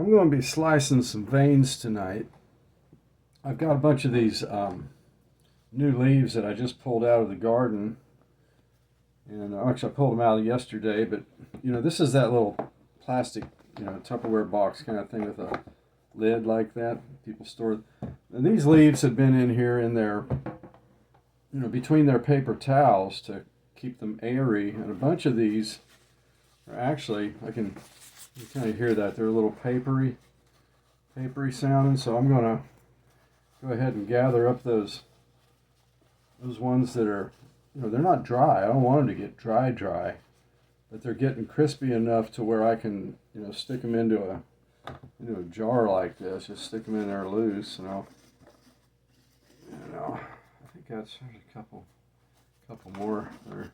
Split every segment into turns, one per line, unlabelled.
I'm going to be slicing some veins tonight. I've got a bunch of these new leaves that I just pulled out of the garden. And actually, I pulled them out yesterday, but this is that little plastic, Tupperware box kind of thing with a lid like that. People store. And these leaves have been in here in their, between their paper towels to keep them airy. And a bunch of these are actually, you kind of hear that they're a little papery sounding. So I'm going to go ahead and gather up those ones that are, they're not dry. I don't want them to get dry, but they're getting crispy enough to where I can, stick them into a jar like this. Just stick them in there loose, I think there's a couple more that are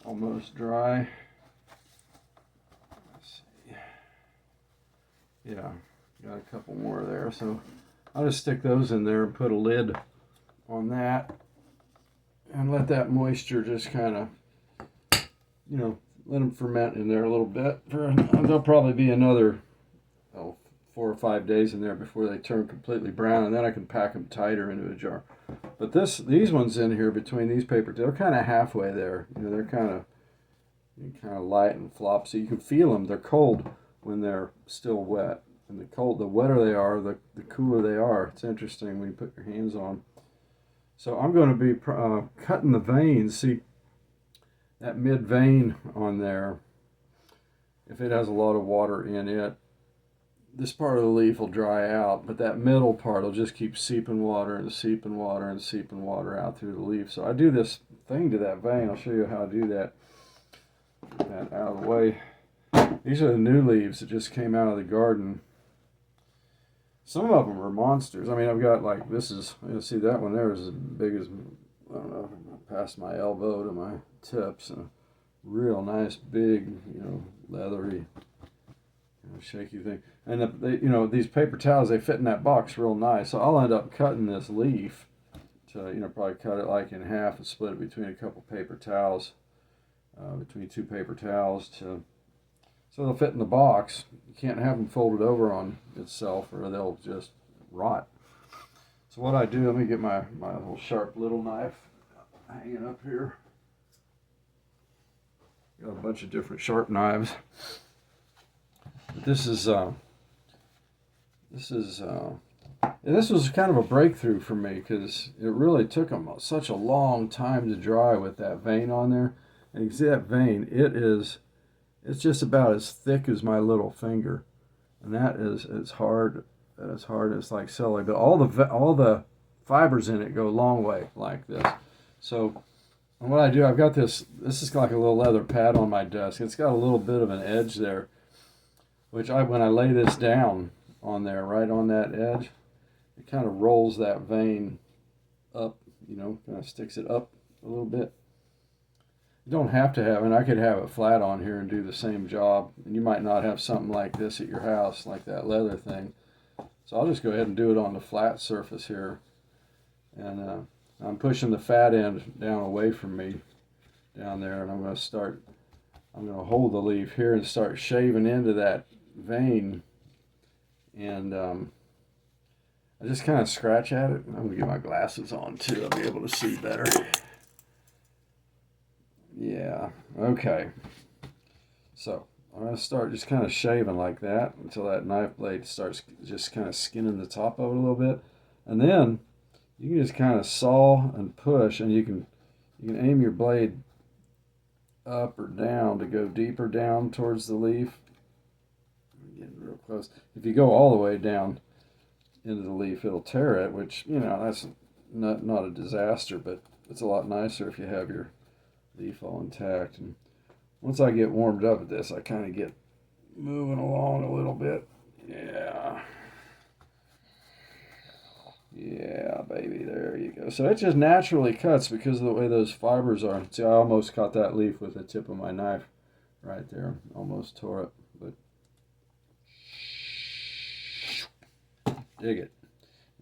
almost dry. Let's see. Yeah, got a couple more there. So I'll just stick those in there and put a lid on that and let that moisture just kind of, let them ferment in there a little bit. There'll probably be another 4 or 5 days in there before they turn completely brown, and then I can pack them tighter into a jar. But these ones in here between these papers, they're kind of halfway there. They're kind of light and flopsy. You can feel them. They're cold when they're still wet, and the wetter they are, the cooler they are. It's interesting when you put your hands on. So I'm going to be cutting the veins. See that mid vein on there, if it has a lot of water in it, this part of the leaf will dry out, but that middle part will just keep seeping water and seeping water and seeping water out through the leaf. So I do this thing to that vein. I'll show you how to do that. Get that out of the way. These are the new leaves that just came out of the garden. Some of them are monsters. I mean, I've got like, this is, see that one there is as big as, I don't know, past my elbow to my tips. And a real nice, big, leathery, shaky thing. And these paper towels, they fit in that box real nice. So I'll end up cutting this leaf to, probably cut it like in half and split it between a couple paper towels, between 2 paper towels so they'll fit in the box. You can't have them folded over on itself or they'll just rot. So what I do, let me get my little sharp little knife hanging up here. Got a bunch of different sharp knives. But this was kind of a breakthrough for me because it really took them such a long time to dry with that vein on there. And you can see that vein, it's just about as thick as my little finger, and that is as hard as like celery. But all the fibers in it go a long way like this. So and what I do, I've got this is like a little leather pad on my desk. It's got a little bit of an edge there, which when I lay this down on there, right on that edge, it kind of rolls that vein up, kind of sticks it up a little bit. You don't have to have it. I could have it flat on here and do the same job. And you might not have something like this at your house, like that leather thing. So I'll just go ahead and do it on the flat surface here. And I'm pushing the fat end down away from me down there. And I'm going to hold the leaf here and start shaving into that vein. And I just kind of scratch at it. I'm going to get my glasses on too. I'll be able to see better. Yeah, okay. So I'm going to start just kind of shaving like that until that knife blade starts just kind of skinning the top of it a little bit. And then you can just kind of saw and push, and you can aim your blade up or down to go deeper down towards the leaf. I'm getting real close. If you go all the way down into the leaf, it'll tear it, which, that's not a disaster, but it's a lot nicer if you have your leaf all intact. And once I get warmed up at this, I kind of get moving along a little bit. Yeah, baby, there you go. So it just naturally cuts because of the way those fibers are. See, I almost caught that leaf with the tip of my knife right there. Almost tore it, but dig it.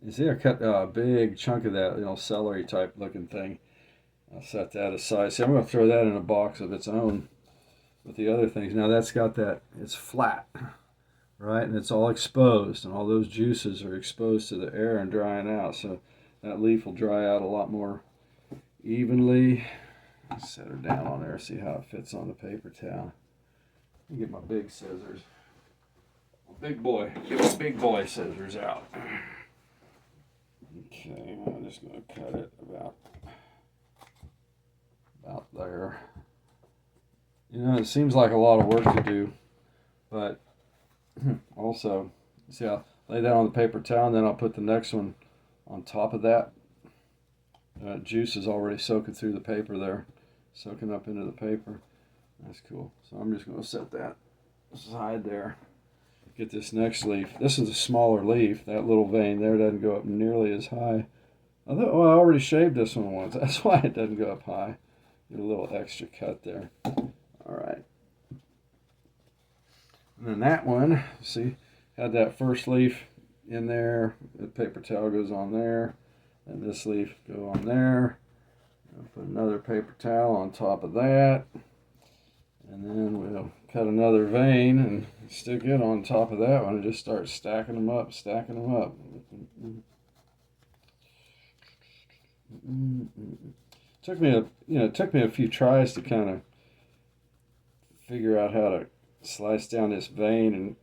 You see, I cut a big chunk of that, celery type looking thing. I'll set that aside. See, I'm going to throw that in a box of its own with the other things. Now that's got that, it's flat. right? And it's all exposed, and all those juices are exposed to the air and drying out. So that leaf will dry out a lot more evenly. Set her down on there, see how it fits on the paper towel. Let me get my big scissors. Big boy, get my big boy scissors out. Okay, I'm just going to cut it about there. You know, it seems like a lot of work to do, but also, see, I'll lay that on the paper towel, and then I'll put the next one on top of that. Juice is already soaking through the paper there, soaking up into the paper. That's cool. So I'm just going to set that aside there. Get this next leaf. This is a smaller leaf. That little vein there doesn't go up nearly as high. I already shaved this one once. That's why it doesn't go up high. Get a little extra cut there. All right. And then that one, see, had that first leaf in there. The paper towel goes on there. And this leaf go on there. I'll put another paper towel on top of that. And then we'll cut another vein and stick it on top of that one and just start stacking them up, stacking them up. Took me a few tries to kind of figure out how to slice down this vein and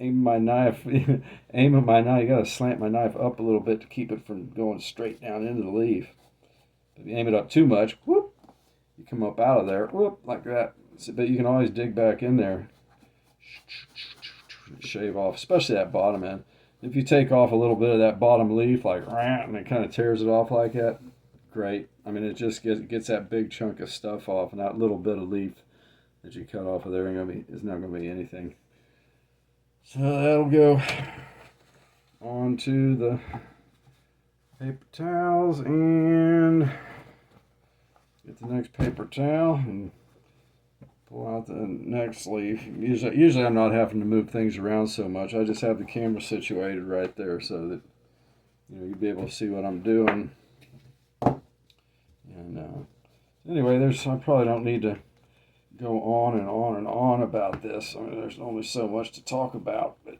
aim my knife. Aim at my knife. You got to slant my knife up a little bit to keep it from going straight down into the leaf. If you aim it up too much, whoop, you come up out of there, whoop, like that. But you can always dig back in there, shave off, especially that bottom end. If you take off a little bit of that bottom leaf, like, and it kind of tears it off like that, great. I mean, it just gets that big chunk of stuff off, and that little bit of leaf that you cut off of there is not going to be anything. So that'll go onto the paper towels, and get the next paper towel and pull out the next leaf. Usually I'm not having to move things around so much. I just have the camera situated right there so that you'll be able to see what I'm doing. And anyway, I probably don't need to go on and on and on about this. I mean, there's only so much to talk about. But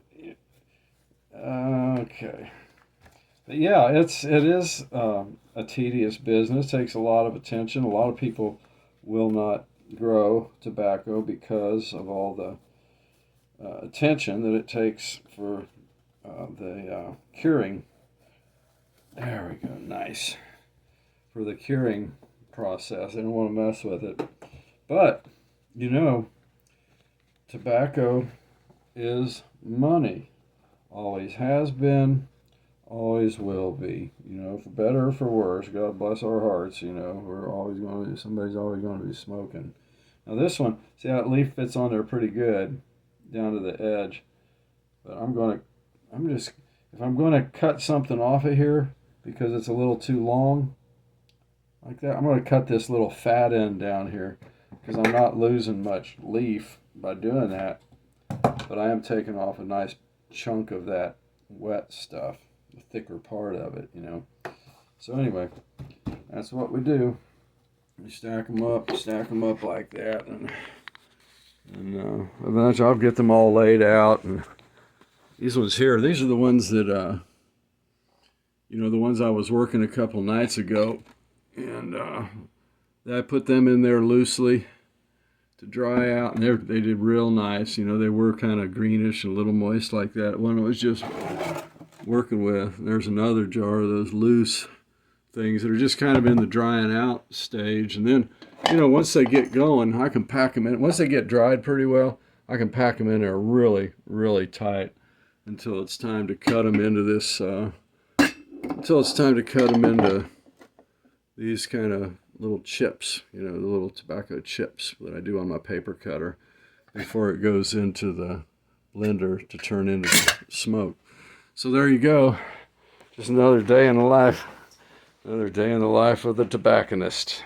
okay. But yeah, it is a tedious business. It takes a lot of attention. A lot of people will not grow tobacco because of all the attention that it takes for the curing. There we go, nice. For the curing process. They don't want to mess with it. But, tobacco is money. Always has been, always will be. For better or for worse, God bless our hearts, somebody's always going to be smoking. Now this one, see how that leaf fits on there pretty good down to the edge. But if I'm going to cut something off of here because it's a little too long, like that, I'm going to cut this little fat end down here because I'm not losing much leaf by doing that, but I am taking off a nice chunk of that wet stuff, the thicker part of it, So anyway, that's what we do. We stack them up like that, and eventually I'll get them all laid out. And these ones here, these are the ones that, the ones I was working a couple nights ago, and I put them in there loosely to dry out, and they did real nice. They were kind of greenish and a little moist like that when I was just working with. There's another jar of those loose things that are just kind of in the drying out stage, and then once they get going, I can pack them in. Once they get dried pretty well, I can pack them in there really, really tight until it's time to cut them into this. Until it's time to cut them into these kind of little chips, the little tobacco chips that I do on my paper cutter before it goes into the blender to turn into smoke. So there you go. Just another day in the life. Another day in the life of the tobacconist.